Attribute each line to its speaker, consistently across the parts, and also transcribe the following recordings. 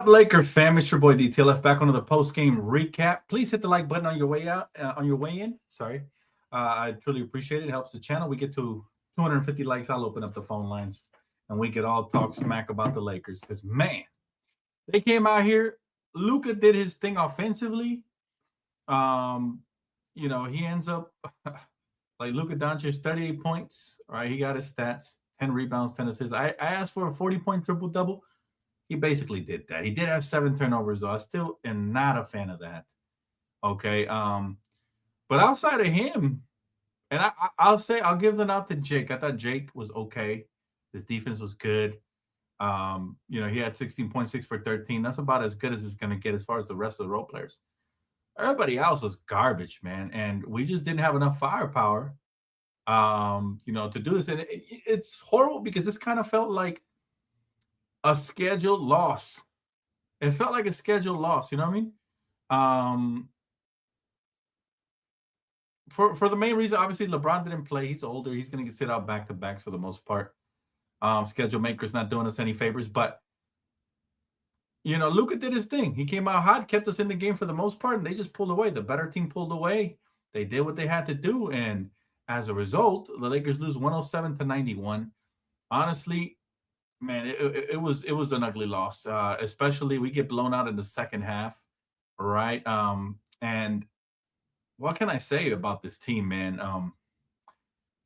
Speaker 1: Laker fam, it's your boy DTLF back on the post game recap. Please hit the like button on your way out, on your way in. Sorry, I truly appreciate it. It helps the channel. We get to 250 likes. I'll open up the phone lines and we could all talk smack about the Lakers. Because man, they came out here. Luka did his thing offensively. Um, he ends up like Luka Doncic, 38 points. Right, he got his stats: 10 rebounds, 10 assists. I asked for a 40-point triple double. He basically did that. He did have 7 turnovers, though. I still am not a fan of that. Okay. But outside of him, and I'll say I'll give the nod to Jake. I thought Jake was okay. His defense was good. He had 16.6 for 13. That's about as good as it's gonna get as far as the rest of the role players. Everybody else was garbage, man. And we just didn't have enough firepower to do this. And it's horrible because this kind of felt like a scheduled loss. It felt like a scheduled loss. You know what I mean? Um, for the main reason, obviously, LeBron didn't play. He's older. He's going to get sit out back to backs for the most part. Schedule makers not doing us any favors, but Luka did his thing. He came out hot, kept us in the game for the most part, and they just pulled away. The better team pulled away. They did what they had to do, and as a result, the Lakers lose 107-91. Honestly, man, it was an ugly loss. Especially we get blown out in the second half, right? And what can I say about this team, man?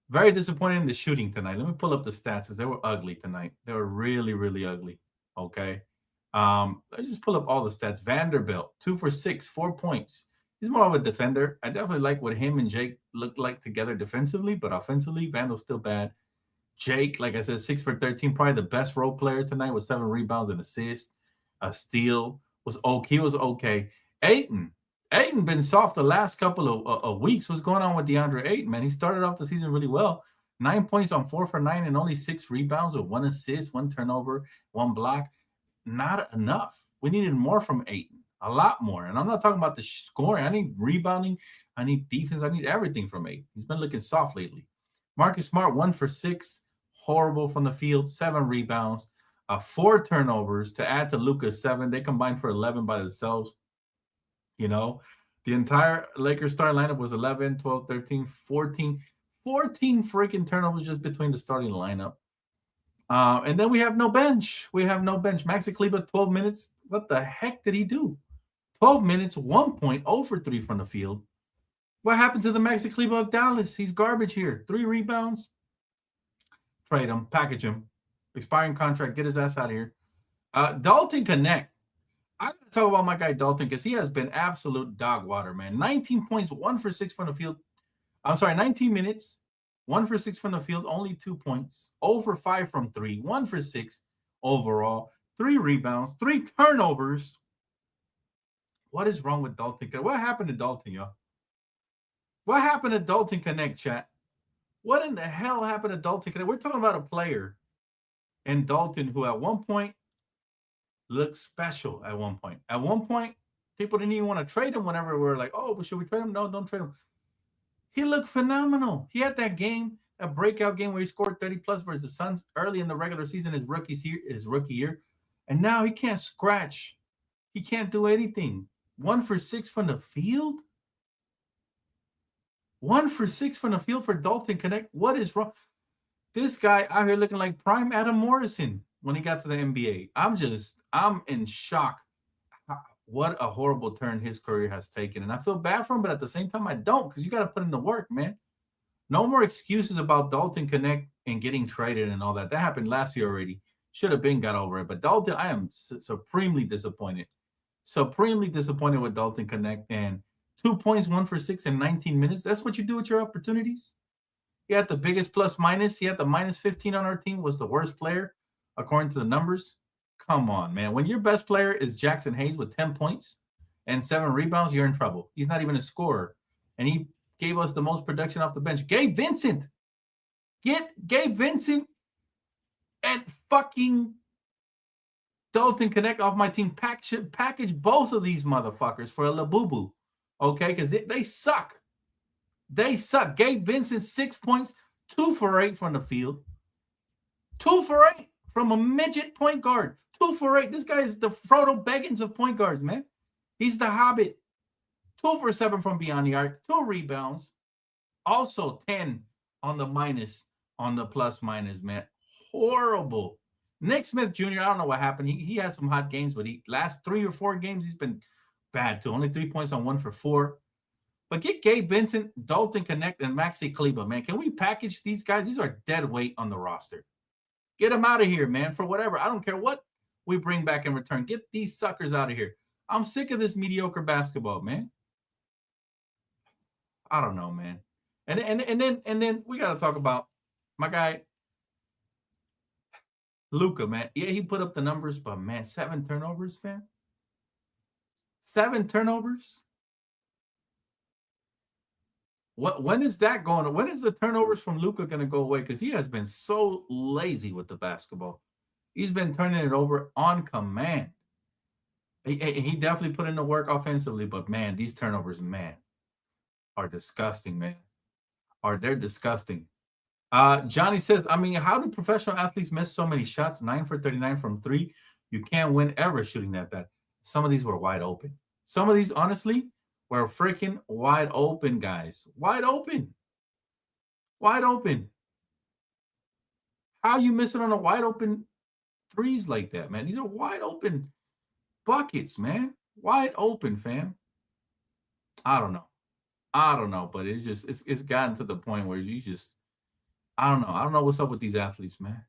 Speaker 1: Very disappointed in the shooting tonight. Let me pull up the stats because they were ugly tonight. They were really, really ugly. Okay. Let me just pull up all the stats. Vanderbilt, 2 for 6, 4 points. He's more of a defender. I definitely like what him and Jake looked like together defensively, but offensively, Vandel's still bad. Jake, like I said, 6 for 13, probably the best role player tonight with 7 rebounds and assists. A steal was okay. He was okay. Ayton been soft the last couple of weeks. What's going on with DeAndre Ayton, man? He started off the season really well. 9 points on 4 for 9 and only 6 rebounds with 1 assist, 1 turnover, 1 block. Not enough. We needed more from Ayton, a lot more. And I'm not talking about the scoring. I need rebounding. I need defense. I need everything from Ayton. He's been looking soft lately. Marcus Smart, 1 for 6, horrible from the field, 7 rebounds, 4 turnovers to add to Luka's 7. They combined for 11 by themselves. You know, the entire Lakers starting lineup was 11, 12, 13, 14. 14 freaking turnovers just between the starting lineup. And then we have no bench. We have no bench. Maxi Kleber, 12 minutes. What the heck did he do? 12 minutes, 1 point, 0 for 3 from the field. What happened to the Maxi Kleber of Dallas? He's garbage here. 3 rebounds. Trade him, package him. Expiring contract, get his ass out of here. Dalton Connect. I gotta talk about my guy Dalton because he has been absolute dog water, man. 19 points, 1 for 6 from the field. I'm sorry, 19 minutes, 1 for 6 from the field, only 2 points. 0 for 5 from 3, 1 for 6 overall, 3 rebounds, 3 turnovers. What is wrong with Dalton? What happened to Dalton, y'all? What happened to Dalton Connect, chat? What in the hell happened to Dalton Connect? We're talking about a player in Dalton who at one point looked special at one point. At one point, people didn't even want to trade him whenever we were like, oh, but should we trade him? No, don't trade him. He looked phenomenal. He had that game, a breakout game where he scored 30 plus versus the Suns early in the regular season, his rookie year. And now he can't scratch. He can't do anything. 1 for 6 from the field? 1 for 6 from the field for Dalton Connect. What is wrong? This guy out here looking like prime Adam Morrison when he got to the NBA. I'm in shock. What a horrible turn his career has taken. And I feel bad for him, but at the same time, I don't, because you got to put in the work, man. No more excuses about Dalton Connect and getting traded and all that. That happened last year already. Should have been got over it. But Dalton, I am supremely disappointed. Supremely disappointed with Dalton Connect. And 2 points, 1 for 6 in 19 minutes. That's what you do with your opportunities. He had the biggest plus minus. He had the minus 15 on our team, was the worst player, according to the numbers. Come on, man. When your best player is Jackson Hayes with 10 points and 7 rebounds, you're in trouble. He's not even a scorer. And he gave us the most production off the bench. Gabe Vincent. Get Gabe Vincent and fucking Dalton Connect off my team. Package both of these motherfuckers for a Labubu. Okay? Because they suck. They suck. Gabe Vincent, 6 points, 2 for 8 from the field. 2 for 8 from a midget point guard. 2 for 8. This guy is the Frodo Baggins of point guards, man. He's the Hobbit. 2 for 7 from beyond the arc. 2 rebounds. Also 10 on the minus, on the plus minus, man. Horrible. Nick Smith Jr., I don't know what happened. He has some hot games, but last 3 or 4 games, he's been bad too. Only 3 points on 1 for 4. But get Gabe Vincent, Dalton Connect, and Maxi Kleba, man. Can we package these guys? These are dead weight on the roster. Get them out of here, man, for whatever. I don't care what we bring back in return. Get these suckers out of here. I'm sick of this mediocre basketball, man. I don't know, man. And then we got to talk about my guy, Luka, man. Yeah, he put up the numbers, but, man, 7 turnovers, fam. 7 turnovers? When is that going? When is the turnovers from Luka going to go away? Because he has been so lazy with the basketball. He's been turning it over on command. He definitely put in the work offensively, but, man, these turnovers, man, are disgusting, man. They're disgusting. Johnny says, I mean, how do professional athletes miss so many shots? 9 for 39 from 3. You can't win ever shooting that bad. Some of these were wide open. Some of these, honestly, were freaking wide open, guys. Wide open. Wide open. How you missing on a wide open threes like that, man? These are wide open buckets, man. Wide open, fam. I don't know, but it's gotten to the point where you just, I don't know. I don't know what's up with these athletes, man.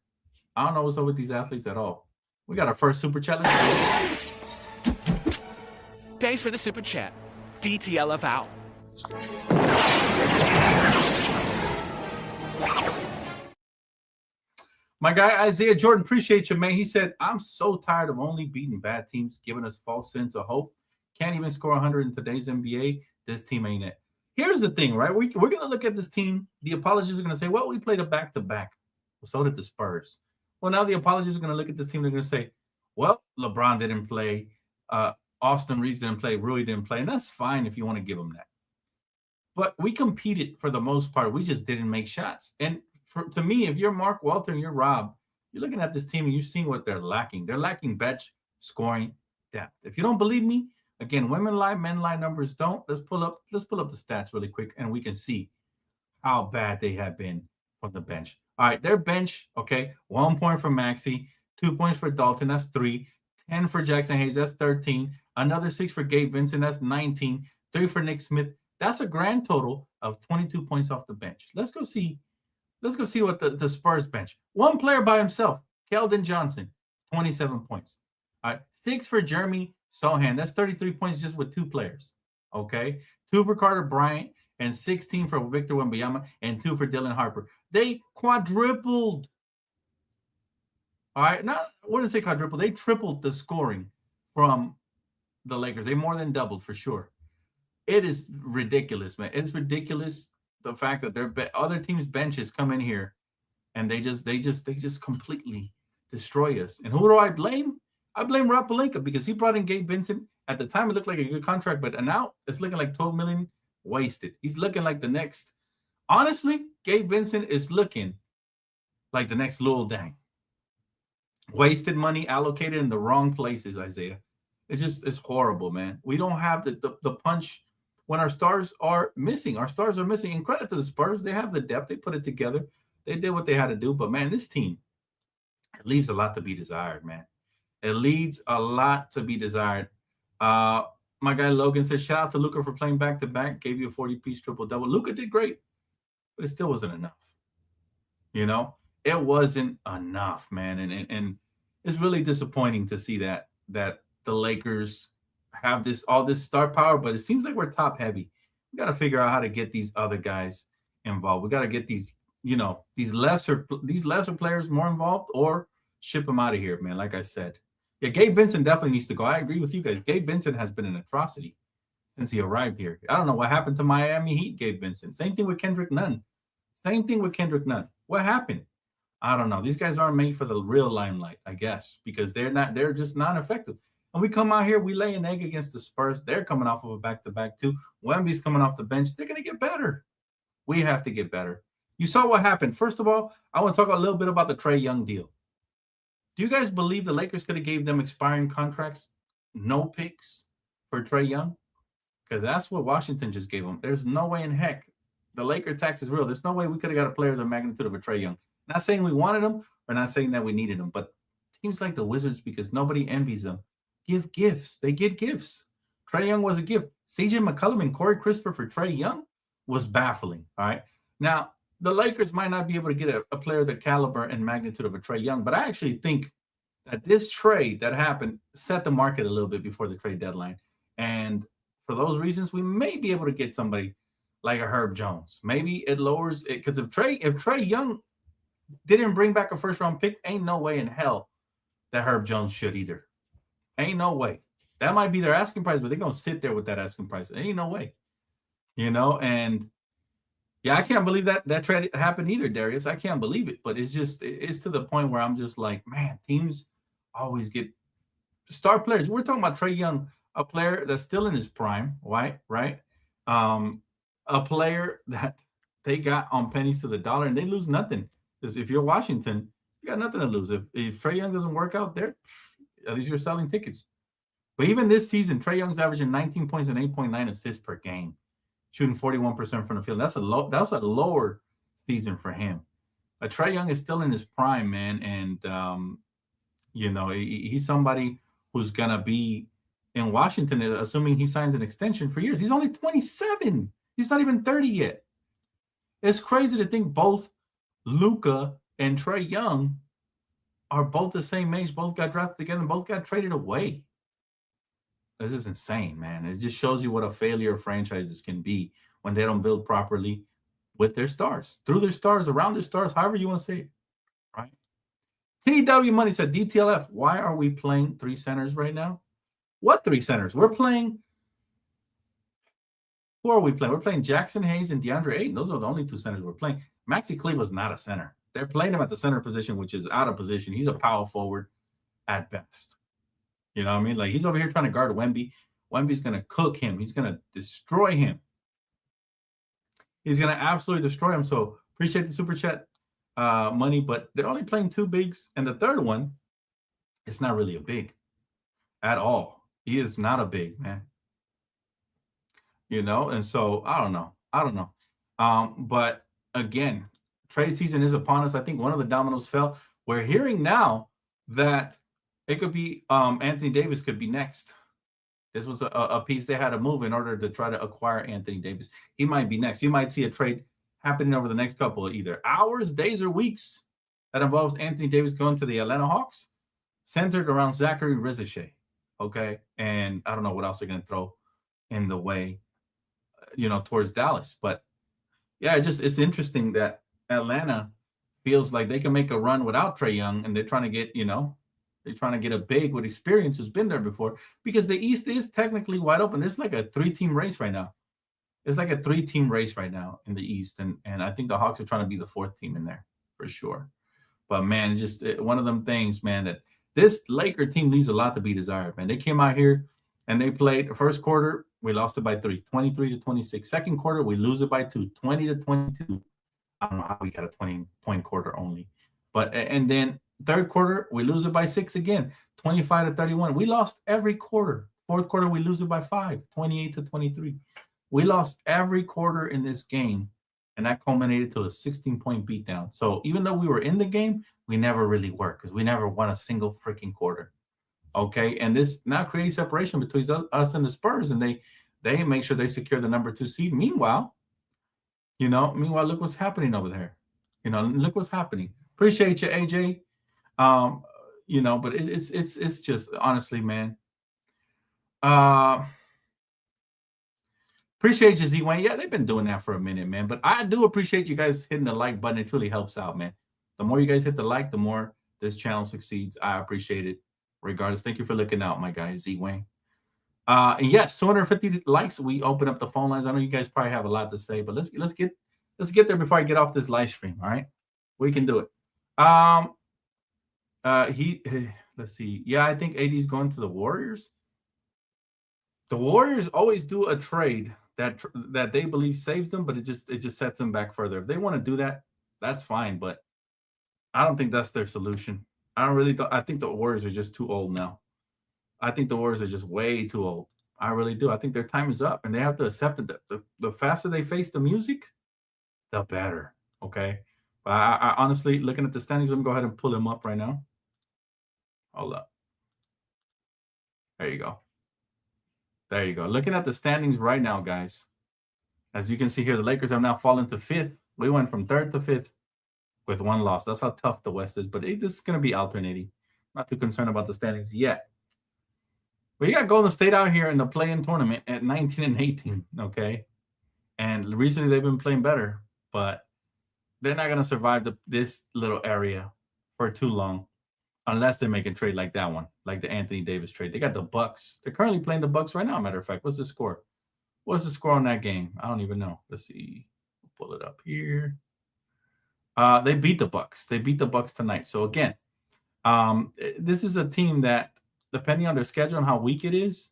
Speaker 1: I don't know what's up with these athletes at all. We got our first super chat.
Speaker 2: Thanks for the super chat. DTLF out.
Speaker 1: My guy Isaiah Jordan, appreciate you, man. He said, I'm so tired of only beating bad teams, giving us false sense of hope. Can't even score 100 in today's NBA. This team ain't it. Here's the thing, right? We're going to look at this team. The apologists are going to say, well, we played a back-to-back. Well, so did the Spurs. Well, now the apologists are going to look at this team. They're going to say, well, LeBron didn't play. Austin Reeves didn't play. Rui didn't play. And that's fine if you want to give them that. But we competed for the most part. We just didn't make shots. And to me, if you're Mark Walter and you're Rob, you're looking at this team and you're seeing what they're lacking. They're lacking bench scoring depth. If you don't believe me, again, women lie, men lie, numbers don't. Let's pull up the stats really quick, and we can see how bad they have been from the bench. All right, their bench, okay, 1 point for Maxey, 2 points for Dalton, that's 3, 10 for Jackson Hayes, that's 13, another 6 for Gabe Vincent, that's 19, 3 for Nick Smith. That's a grand total of 22 points off the bench. Let's go see what the Spurs bench. One player by himself, Keldon Johnson, 27 points. All right, 6 for Jeremy Sohan. That's 33 points just with 2 players. Okay, 2 for Carter Bryant and 16 for Victor Wembanyama and 2 for Dylan Harper. They quadrupled. All right, I wouldn't say quadrupled. They tripled the scoring from the Lakers. They more than doubled for sure. It is ridiculous, man. It's ridiculous the fact that their other teams' benches come in here and they just completely destroy us. And who do I blame? I blame Rob Pelinka because he brought in Gabe Vincent. At the time, it looked like a good contract, but now it's looking like $12 million wasted. He's looking like the next. Honestly, Gabe Vincent is looking like the next Lil Dang. Wasted money allocated in the wrong places, Isaiah. It's horrible, man. We don't have the punch when our stars are missing. Our stars are missing. And credit to the Spurs. They have the depth. They put it together. They did what they had to do. But, man, this team, it leaves a lot to be desired, man. It leads a lot to be desired. My guy Logan says, shout out to Luka for playing back-to-back. Gave you a 40-piece triple-double. Luka did great, but it still wasn't enough. You know? It wasn't enough, man. And it's really disappointing to see that the Lakers have all this star power, but it seems like we're top-heavy. We got to figure out how to get these other guys involved. We got to get these lesser players more involved or ship them out of here, man, like I said. Yeah, Gabe Vincent definitely needs to go. I agree with you guys. Gabe Vincent has been an atrocity since he arrived here. I don't know what happened to Miami Heat, Gabe Vincent. Same thing with Kendrick Nunn. What happened? I don't know. These guys aren't made for the real limelight, I guess, because they're just not effective. And we come out here, we lay an egg against the Spurs. They're coming off of a back-to-back too. Wemby's coming off the bench. They're going to get better. We have to get better. You saw what happened. First of all, I want to talk a little bit about the Trae Young deal. Do you guys believe the Lakers could have gave them expiring contracts, no picks for Trae Young? Because that's what Washington just gave them. There's no way in heck the Laker tax is real. There's no way we could have got a player of the magnitude of a Trae Young. Not saying we wanted him, or not saying that we needed him, but teams like the Wizards, because nobody envies them, give gifts. They get gifts. Trae Young was a gift. CJ McCollum and Corey Crisper for Trae Young was baffling. All right. Now, the Lakers might not be able to get a player of the caliber and magnitude of a Trae Young, but I actually think that this trade that happened set the market a little bit before the trade deadline. And for those reasons, we may be able to get somebody like a Herb Jones. Maybe it lowers it because if Trae Young didn't bring back a first round pick, ain't no way in hell that Herb Jones should either. Ain't no way. That might be their asking price, but they're gonna sit there with that asking price. Ain't no way. And yeah, I can't believe that trade happened either, Darius. I can't believe it. But it's to the point where I'm just like, man, teams always get star players. We're talking about Trae Young, a player that's still in his prime, right? Right. A player that they got on pennies to the dollar and they lose nothing. Because if you're Washington, you got nothing to lose. If Trae Young doesn't work out there, at least you're selling tickets. But even this season, Trae Young's averaging 19 points and 8.9 assists per game, shooting 41% from the field. That's a lower season for him. But Trae Young is still in his prime, man, and he's somebody who's gonna be in Washington, assuming he signs an extension for years. He's only 27. He's not even 30 yet. It's crazy to think both Luka and Trae Young are both the same age, both got drafted together, and both got traded away. This is insane, man. It just shows you what a failure franchises can be when they don't build properly with their stars, through their stars, around their stars, however you want to say it, right? TW Money said, DTLF, why are we playing three centers right now? What three centers? We're playing. Who are we playing? We're playing Jackson Hayes and DeAndre Ayton. Those are the only two centers we're playing. Maxi Kleber's not a center. They're playing him at the center position, which is out of position. He's a power forward at best. You know what I mean? Like, he's over here trying to guard Wemby. Wemby's going to cook him. He's going to destroy him. He's going to absolutely destroy him. So appreciate the super chat money, but they're only playing two bigs. And the third one, it's not really a big at all. He is not a big, man. And so I don't know. But again, trade season is upon us. I think one of the dominoes fell. We're hearing now that it could be Anthony Davis could be next. This was a piece they had to move in order to try to acquire Anthony Davis. He might be next. You might see a trade happening over the next couple of either hours, days, or weeks that involves Anthony Davis going to the Atlanta Hawks, centered around Zachary Rizichet. Okay, and I don't know what else they're going to throw in the way, towards Dallas. But yeah, it's interesting that Atlanta feels like they can make a run without Trae Young, and they're trying to get, they're trying to get a big with experience who's been there before, because the East is technically wide open. It's like a three-team race right now. It's like a three-team race right now in the East, and I think the Hawks are trying to be the fourth team in there for sure. But man, one of them things, man, that this Laker team leaves a lot to be desired, man. They came out here and they played the first quarter. We lost it by 3, 23-26. Second quarter, we lose it by 2, 20-22. I don't know how we got a 20-point quarter only. And then third quarter, we lose it by 6 again, 25-31. We lost every quarter. Fourth quarter, we lose it by 5, 28-23. We lost every quarter in this game, and that culminated to a 16-point beatdown. So even though we were in the game, we never really were, because we never won a single freaking quarter. Okay, and this now creates separation between us and the Spurs, and they make sure they secure the number 2 seed. Meanwhile, look what's happening over there. Look what's happening. Appreciate you, AJ. But it's just honestly, man. Appreciate you, Z Wayne. Yeah, they've been doing that for a minute, man. But I do appreciate you guys hitting the like button. It truly helps out, man. The more you guys hit the like, the more this channel succeeds. I appreciate it. Regardless, thank you for looking out, my guy, Z Wayne. And yes, 250 likes. We open up the phone lines. I know you guys probably have a lot to say, but let's get there before I get off this live stream. All right, we can do it. Let's see. Yeah, I think AD is going to the Warriors. The Warriors always do a trade that they believe saves them, but it just sets them back further. If they want to do that, that's fine, but I don't think that's their solution. I don't really. I think the Warriors are just too old now. I think the Warriors are just way too old. I really do. I think their time is up, and they have to accept it. The faster they face the music, the better. Okay. But I honestly, looking at the standings, let me go ahead and pull them up right now. Hold up. There you go. There you go. Looking at the standings right now, guys. As you can see here, the Lakers have now fallen to fifth. We went from third to fifth with one loss. That's how tough the West is. But this is going to be alternating. Not too concerned about the standings yet. But you got Golden State out here in the play-in tournament at 19 and 18, okay? And recently they've been playing better, but they're not going to survive this little area for too long unless they make a trade like that one, like the Anthony Davis trade. They got the Bucks. They're currently playing the Bucks right now, matter of fact. What's the score? What's the score on that game? I don't even know. Let's see. We'll pull it up here. They beat the Bucks. They beat the Bucks tonight. So again, this is a team that, depending on their schedule and how weak it is,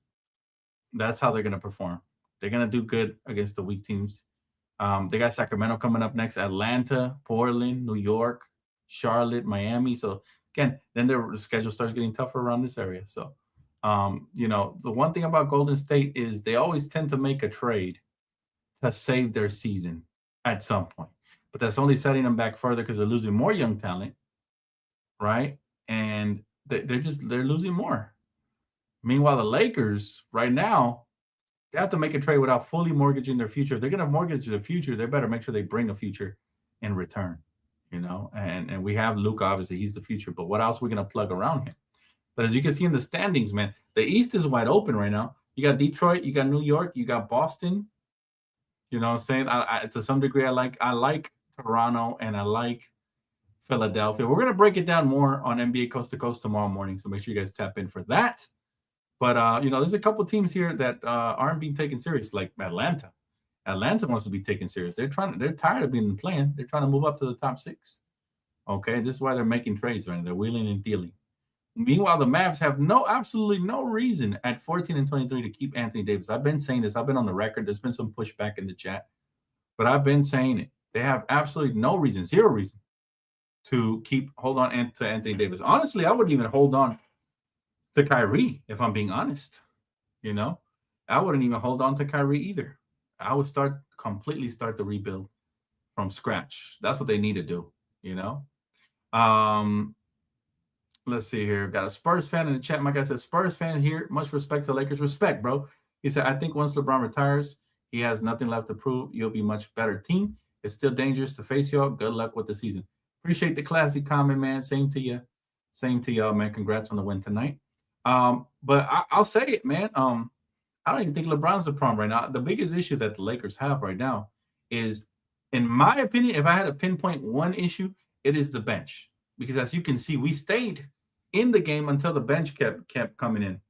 Speaker 1: that's how they're going to perform. They're going to do good against the weak teams. They got Sacramento coming up next, Atlanta, Portland, New York, Charlotte, Miami. So again, then their schedule starts getting tougher around this area. So, the one thing about Golden State is they always tend to make a trade to save their season at some point. But that's only setting them back further because they're losing more young talent, right? And they're losing more. Meanwhile, the Lakers right now, they have to make a trade without fully mortgaging their future. If they're going to mortgage their future, they better make sure they bring a future in return, And we have Luka, obviously, he's the future. But what else are we going to plug around him? But as you can see in the standings, man, the East is wide open right now. You got Detroit, you got New York, you got Boston. You know what I'm saying? To some degree, I like Toronto and I like Philadelphia. We're going to break it down more on NBA Coast to Coast tomorrow morning, so make sure you guys tap in for that. But, there's a couple teams here that aren't being taken serious, like Atlanta. Atlanta wants to be taken serious. They're tired of being playing. They're trying to move up to the top 6. Okay, this is why they're making trades right now. They're wheeling and dealing. Meanwhile, the Mavs have absolutely no reason at 14 and 23 to keep Anthony Davis. I've been saying this. I've been on the record. There's been some pushback in the chat, but I've been saying it. They have absolutely no reason, zero reason to hold on to Anthony Davis. Honestly, I wouldn't even hold on to Kyrie, if I'm being honest. I wouldn't even hold on to Kyrie either. I would completely start the rebuild from scratch. That's what they need to do, Let's see here. Got a Spurs fan in the chat. My guy says, Spurs fan here. Much respect to Lakers. Respect, bro. He said, I think once LeBron retires, he has nothing left to prove. You'll be a much better team. It's still dangerous to face y'all. Good luck with the season. Appreciate the classic comment, man. Same to you. Same to y'all, man. Congrats on the win tonight. But I'll say it, man. I don't even think LeBron's the problem right now. The biggest issue that the Lakers have right now is, in my opinion, if I had to pinpoint one issue, it is the bench. Because as you can see, we stayed in the game until the bench kept coming in.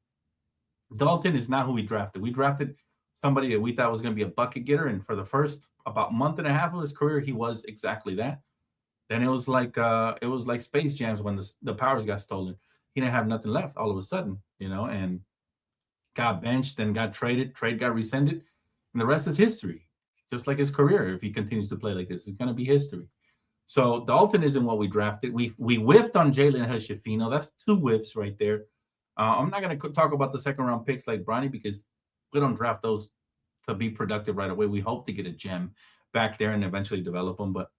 Speaker 1: Dalton is not who we drafted. We drafted somebody that we thought was going to be a bucket getter, and for the first about month and a half of his career, he was exactly that. Then it was like Space Jams when the powers got stolen. He didn't have nothing left all of a sudden, and got benched, then got traded. Trade got rescinded, and the rest is history. Just like his career, if he continues to play like this, it's going to be history. So Dalton isn't what we drafted. We whiffed on Jalen Hashifino. That's 2 whiffs right there. I'm not going to talk about the second-round picks like Bronny because we don't draft those to be productive right away. We hope to get a gem back there and eventually develop them. But,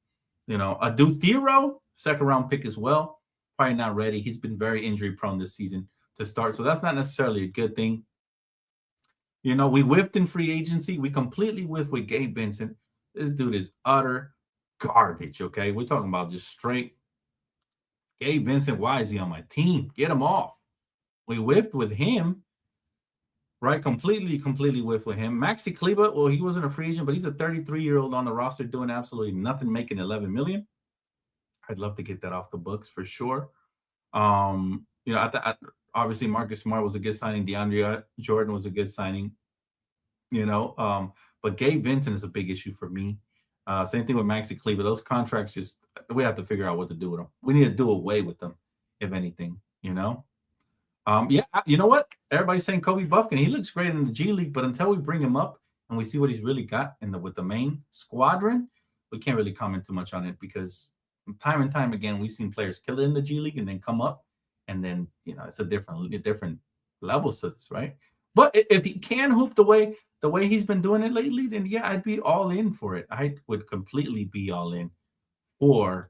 Speaker 1: a Theoro, second-round pick as well, probably not ready. He's been very injury-prone this season to start, so that's not necessarily a good thing. We whiffed in free agency. We completely whiffed with Gabe Vincent. This dude is utter garbage, okay? We're talking about just straight Gabe Vincent. Why is he on my team? Get him off. We whiffed with him, right? Completely whiffed with him. Maxi Kleber, well, he wasn't a free agent, but he's a 33-year-old on the roster doing absolutely nothing, making $11 million. I'd love to get that off the books for sure. Obviously Marcus Smart was a good signing. DeAndre Jordan was a good signing, but Gabe Vincent is a big issue for me. Same thing with Maxi Kleber. Those contracts we have to figure out what to do with them. We need to do away with them, if anything, you know what? Everybody's saying Kobe Buffkin. He looks great in the G League, but until we bring him up and we see what he's really got with the main squadron, we can't really comment too much on it because time and time again, we've seen players kill it in the G League and then come up, and then it's a different level to this, right? But if he can hoop the way he's been doing it lately, then yeah, I'd be all in for it. I would completely be all in for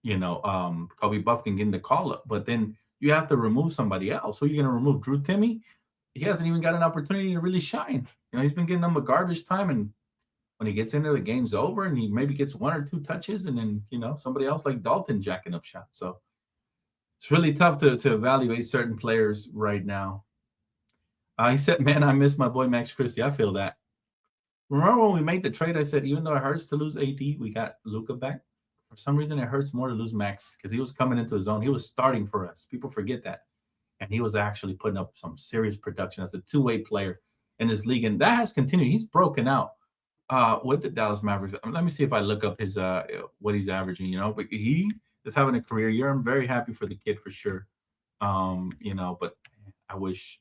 Speaker 1: Kobe Buffkin getting the call up. But then you have to remove somebody else. Who are you going to remove? Drew Timmy? He hasn't even got an opportunity to really shine. He's been getting them a garbage time, and when he gets into the game's over, and he maybe gets one or two touches, and then somebody else like Dalton jacking up shots. So it's really tough to evaluate certain players right now. He said, "Man, I miss my boy Max Christie." I feel that. Remember when we made the trade? I said, even though it hurts to lose AD, we got Luka back. For some reason, it hurts more to lose Max because he was coming into his own. He was starting for us. People forget that. And he was actually putting up some serious production as a two-way player in this league. And that has continued. He's broken out with the Dallas Mavericks. Let me see if I look up his what he's averaging, but he is having a career year. I'm very happy for the kid for sure. But I wish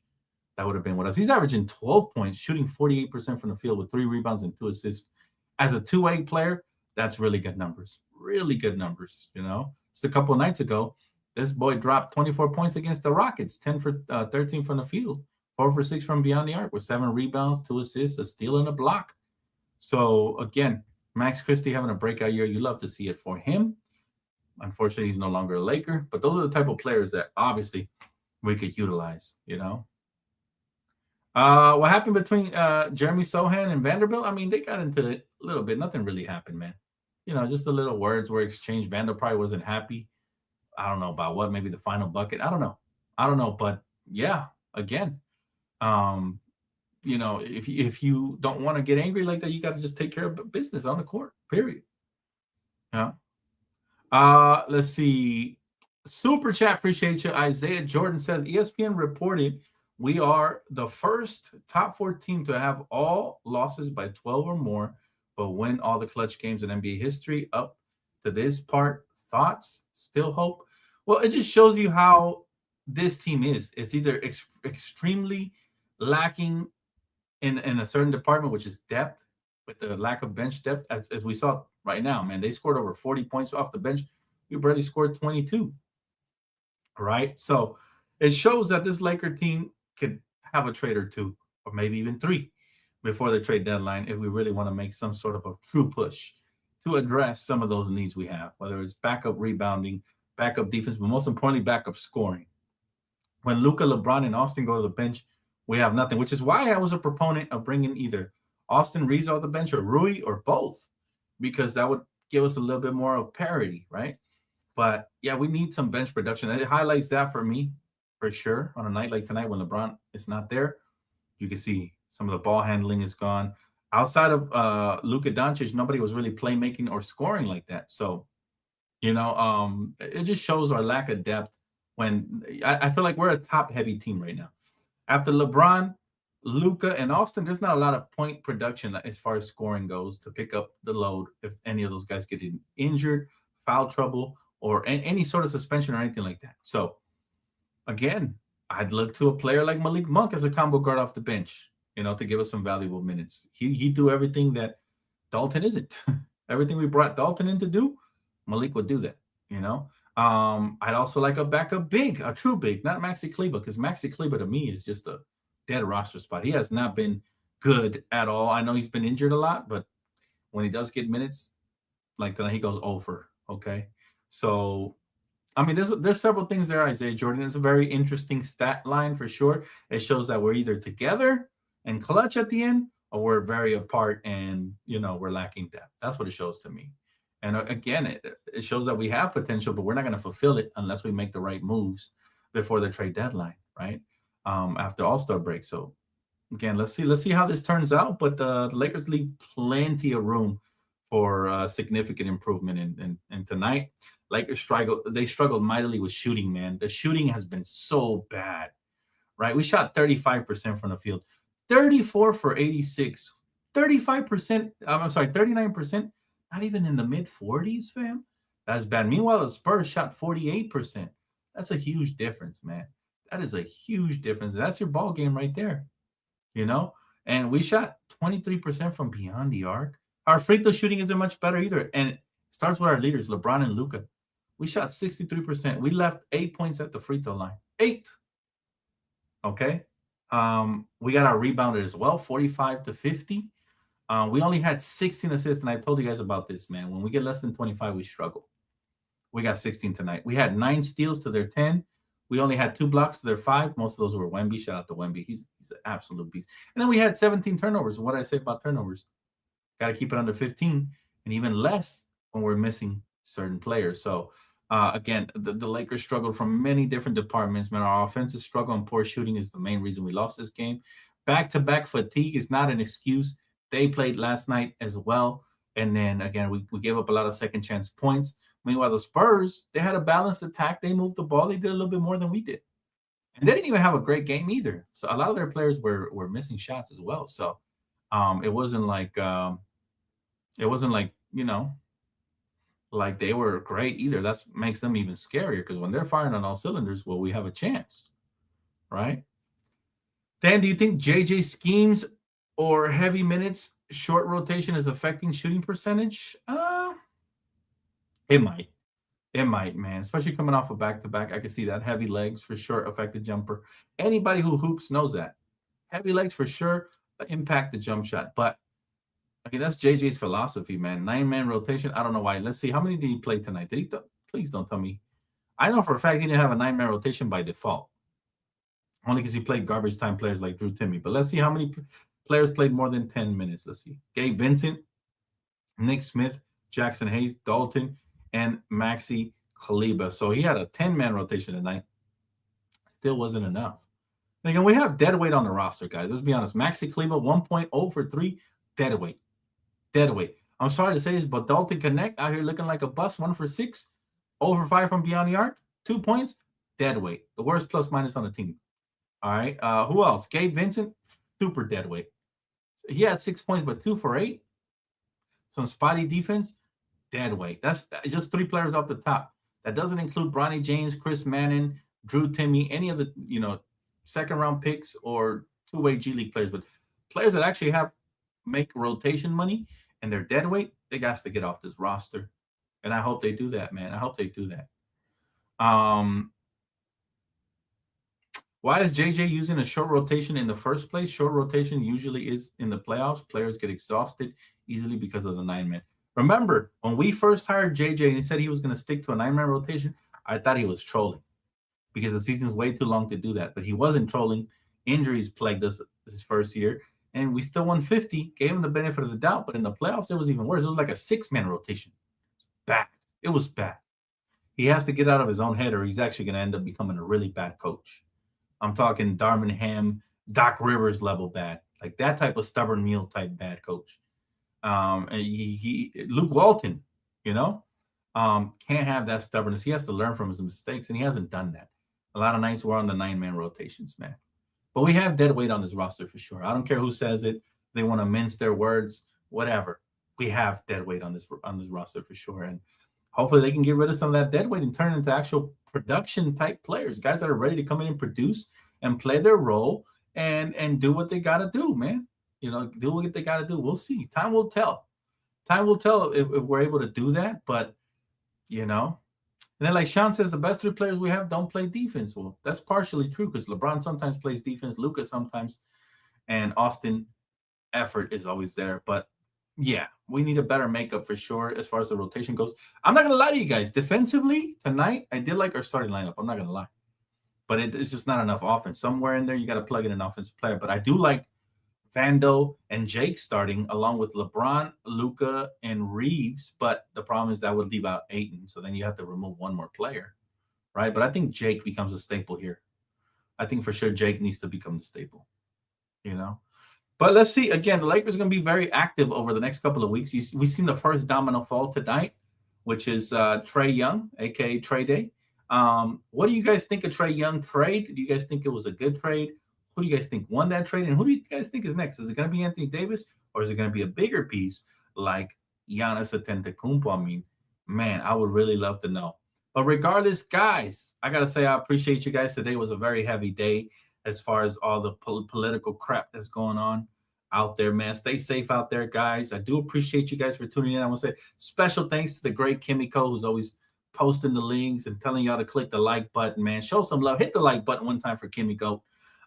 Speaker 1: that would have been with us. He's averaging 12 points, shooting 48% from the field with 3 rebounds and 2 assists. As a two-way player, that's really good numbers. Really good numbers, Just a couple of nights ago, this boy dropped 24 points against the Rockets, 10 for 13 from the field, 4 for 6 from beyond the arc with 7 rebounds, 2 assists, a steal, and a block. So, again, Max Christie having a breakout year. You love to see it for him. Unfortunately, he's no longer a Laker. But those are the type of players that, obviously, we could utilize, What happened between Jeremy Sohan and Vanderbilt? I mean, they got into it a little bit. Nothing really happened, man. Just the little words were exchanged. Vandal probably wasn't happy. I don't know about what, maybe the final bucket. I don't know. But yeah, again, if you don't want to get angry like that, you got to just take care of business on the court, period. Yeah. Let's see. Super chat, appreciate you. Isaiah Jordan says ESPN reported we are the first top 4 team to have all losses by 12 or more, but win all the clutch games in NBA history. Up to this part, thoughts? Still hope? Well, it just shows you how this team is. It's either extremely lacking in a certain department, which is depth, with the lack of bench depth, as we saw right now, man. They scored over 40 points off the bench. We barely scored 22. Right? So it shows that this Laker team could have a trade or two, or maybe even 3 before the trade deadline if we really want to make some sort of a true push to address some of those needs we have, whether it's backup rebounding, backup defense, but most importantly, backup scoring. When Luka, LeBron, and Austin go to the bench, we have nothing, which is why I was a proponent of bringing either Austin Reeves off the bench or Rui or both, because that would give us a little bit more of parity, right? But yeah, we need some bench production. And it highlights that for me, for sure. On a night like tonight when LeBron is not there, you can see some of the ball handling is gone. Outside of Luka Doncic, nobody was really playmaking or scoring like that. So, it just shows our lack of depth when I feel like we're a top-heavy team right now. After LeBron, Luka, and Austin, there's not a lot of point production as far as scoring goes to pick up the load if any of those guys get injured, foul trouble, or any sort of suspension or anything like that. So, again, I'd look to a player like Malik Monk as a combo guard off the bench, to give us some valuable minutes. He'd do everything that Dalton isn't. Everything we brought Dalton in to do, Malik would do that, I'd also like a backup big, a true big, not Maxi Kleber, because Maxi Kleber to me is just a dead roster spot. He has not been good at all. I know he's been injured a lot, but when he does get minutes, like tonight, he goes over, okay? So, I mean, there's several things there, Isaiah Jordan. It's a very interesting stat line for sure. It shows that we're either together and clutch at the end, or we're very apart and, we're lacking depth. That's what it shows to me. And again, it shows that we have potential, but we're not going to fulfill it unless we make the right moves before the trade deadline, right? After All-Star break. So, again, let's see how this turns out. But the Lakers leave plenty of room for significant improvement. And tonight, Lakers struggled mightily with shooting, man. The shooting has been so bad, right? We shot 35% from the field, 34 for 86, 35%. I'm sorry, 39%. Not even in the mid-40s, fam. That's bad. Meanwhile, the Spurs shot 48%. That's a huge difference, man. That is a huge difference. That's your ball game right there, And we shot 23% from beyond the arc. Our free throw shooting isn't much better either. And Starts with our leaders, LeBron and Luka. We shot 63%. We left 8 points at the free throw line. 8. Okay. We got our rebounder as well, 45 to 50. We only had 16 assists, and I told you guys about this, man. When we get less than 25, we struggle. We got 16 tonight. We had 9 steals to their 10. We only had 2 blocks to their 5. Most of those were Wemby. Shout out to Wemby. He's an absolute beast. And then we had 17 turnovers. What did I say about turnovers? Got to keep it under 15, and even less when we're missing certain players. So, again, the Lakers struggled from many different departments. Man, our offensive struggle and poor shooting is the main reason we lost this game. Back-to-back fatigue is not an excuse. They played last night as well. And then, again, we gave up a lot of second-chance points. Meanwhile, the Spurs, they had a balanced attack. They moved the ball. They did a little bit more than we did. And they didn't even have a great game either. So a lot of their players were missing shots as well. So it wasn't like like they were great either. That makes them even scarier because when they're firing on all cylinders, well, we have a chance, right? Dan, do you think JJ schemes or heavy minutes, short rotation is affecting shooting percentage? It might. It might, man. Especially coming off a back-to-back. I can see that. Heavy legs for sure affect the jumper. Anybody who hoops knows that. Heavy legs for sure impact the jump shot. But, okay, that's JJ's philosophy, man. 9-man rotation. I don't know why. Let's see. How many did he play tonight? Did he? Please don't tell me. I know for a fact he didn't have a 9-man rotation by default. Only because he played garbage time players like Drew Timmy. But let's see how many players played more than 10 minutes. Let's see. Gabe Vincent, Nick Smith, Jackson Hayes, Dalton, and Maxi Khaliba. So he had a 10-man rotation tonight. Still wasn't enough. And again, we have dead weight on the roster, guys. Let's be honest. Maxi Khaliba, 1.0 for 3, dead weight. Dead weight. I'm sorry to say this, but Dalton Connect out here looking like a bust, 1 for 6, 0 for 5 from beyond the arc, 2 points, dead weight. The worst plus minus on the team. All right. Who else? Gabe Vincent, super dead weight. He had 6 points, but 2 for 8. Some spotty defense, dead weight. That's just 3 players off the top. That doesn't include Bronny James, Chris Manning, Drew Timmy, any of the second-round picks or two-way G League players. But players that actually make rotation money and they're dead weight, they got to get off this roster. And I hope they do that, man. I hope they do that. Why is JJ using a short rotation in the first place? Short rotation usually is in the playoffs. Players get exhausted easily because of the 9-man. Remember, when we first hired JJ and he said he was going to stick to a 9-man rotation, I thought he was trolling because the season's way too long to do that. But he wasn't trolling. Injuries plagued us this first year, and we still won 50, gave him the benefit of the doubt. But in the playoffs, it was even worse. It was like a 6-man rotation. Bad. It was bad. He has to get out of his own head or he's actually going to end up becoming a really bad coach. I'm talking Darvin Ham, Doc Rivers level bad. Like that type of stubborn mule type bad coach. Luke Walton, can't have that stubbornness. He has to learn from his mistakes, and he hasn't done that. A lot of nights we're on the 9-man rotations, man. But we have dead weight on this roster for sure. I don't care who says it. They want to mince their words, whatever. We have dead weight on this roster for sure, and hopefully they can get rid of some of that dead weight and turn into actual production type players, guys that are ready to come in and produce and play their role and do what they got to do, man. Do what they got to do. We'll see. Time will tell. Time will tell if we're able to do that. But, and then like Sean says, the best 3 players we have don't play defense. Well, that's partially true because LeBron sometimes plays defense, Luka sometimes, and Austin effort is always there. But, yeah, we need a better makeup for sure as far as the rotation goes. I'm not going to lie to you guys. Defensively, tonight, I did like our starting lineup. I'm not going to lie. But it's just not enough offense. Somewhere in there, you got to plug in an offensive player. But I do like Vando and Jake starting along with LeBron, Luka, and Reeves. But the problem is that would leave out Ayton. So then you have to remove one more player, right? But I think Jake becomes a staple here. I think for sure Jake needs to become the staple, But let's see. Again, the Lakers are going to be very active over the next couple of weeks. We've seen the first domino fall tonight, which is Trae Young, a.k.a. Trae Day. What do you guys think of Trae Young trade? Do you guys think it was a good trade? Who do you guys think won that trade? And who do you guys think is next? Is it going to be Anthony Davis or is it going to be a bigger piece like Giannis Antetokounmpo? I mean, man, I would really love to know. But regardless, guys, I got to say I appreciate you guys. Today was a very heavy day as far as all the political crap that's going on. out there, man. Stay safe out there, guys. I do appreciate you guys for tuning in. I want to say special thanks to the great Kimiko, who's always posting the links and telling y'all to click the like button, man. Show some love. Hit the like button one time for Kimiko.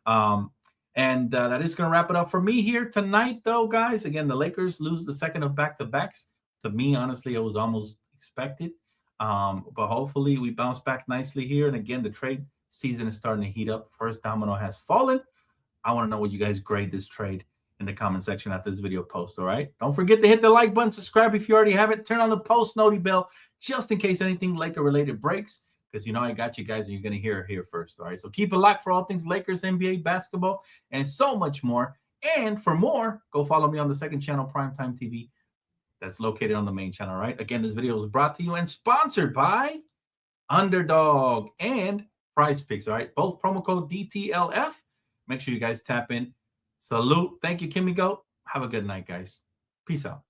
Speaker 1: And that is going to wrap it up for me here tonight, though, guys. Again, the Lakers lose the second of back-to-backs. To me, honestly, it was almost expected. But hopefully we bounce back nicely here. And again, the trade season is starting to heat up. First domino has fallen. I want to know what you guys grade this trade in the comment section after this video post, all right? Don't forget to hit the like button, subscribe if you already haven't, turn on the post noti bell just in case anything Laker-related breaks, because you know I got you guys and you're going to hear it here first, all right? So keep it locked for all things Lakers, NBA, basketball, and so much more. And for more, go follow me on the second channel, Primetime TV. That's located on the main channel, right? Again, this video is brought to you and sponsored by Underdog and Prize Picks, all right? Both promo code DTLF. Make sure you guys tap in. Salute. Thank you, Kimiko. Have a good night, guys. Peace out.